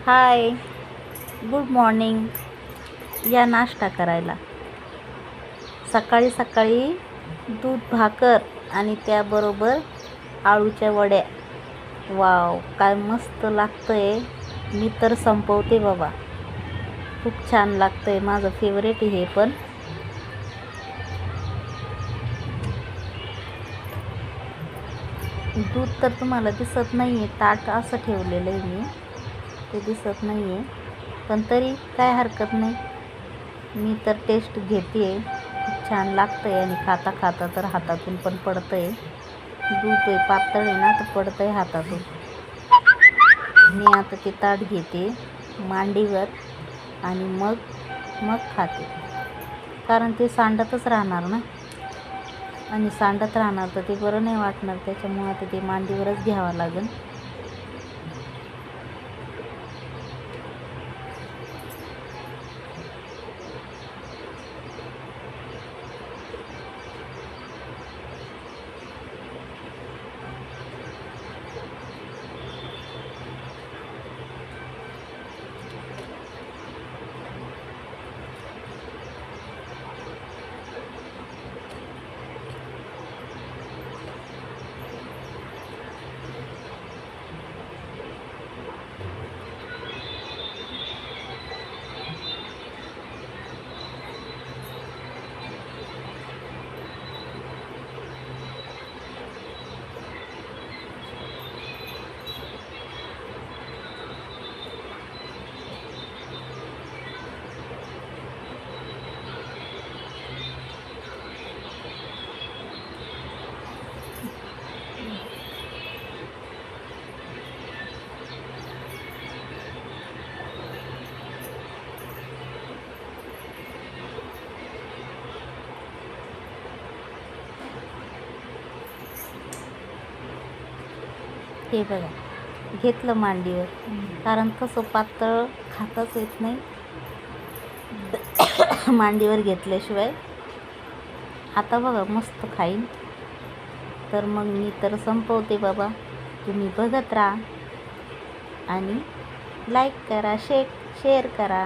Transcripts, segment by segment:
हाय, good morning. या नाश्ता करायला. सकाळी सकाळी दूध भाकर आणि त्याबरोबर आळूच्या वड्या. वाव, काय मस्त लागतंय. मी तर संपवते बाबा. खूप छान लागतंय. माझं फेवरेट हे पण. दूध तर तुम्हाला दिसत नाही आहे, ताट असं ठेवलेलं आहे मी, ते दिसत नाही आहे, पण तरी काय हरकत नाही. मी तर टेस्ट घेते आहे. खूप छान लागतं आहे आणि खाता खाता तर हातातून पण पडतं आहे. दूध पातळ आहे ना, तर पडतं आहे हातातून. मी आता ते ताट घेते मांडीवर आणि मग खाते, कारण ते सांडतच राहणार ना, आणि सांडत राहणार तर ते बरं नाही वाटणार. त्याच्यामुळं आता ते मांडीवरच घ्यावं लागेल. हे बघा, घेतलं मांडीवर, कारण कसं पातळ खाताच येत नाही मांडीवर घेतल्याशिवाय. आता बघा मस्त खाईन. तर मग मी तर संपवते बाबा. तुम्ही बघत राहा आणि लाईक करा, शेअर करा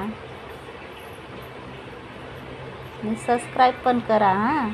आणि सबस्क्राईब पण करा हां.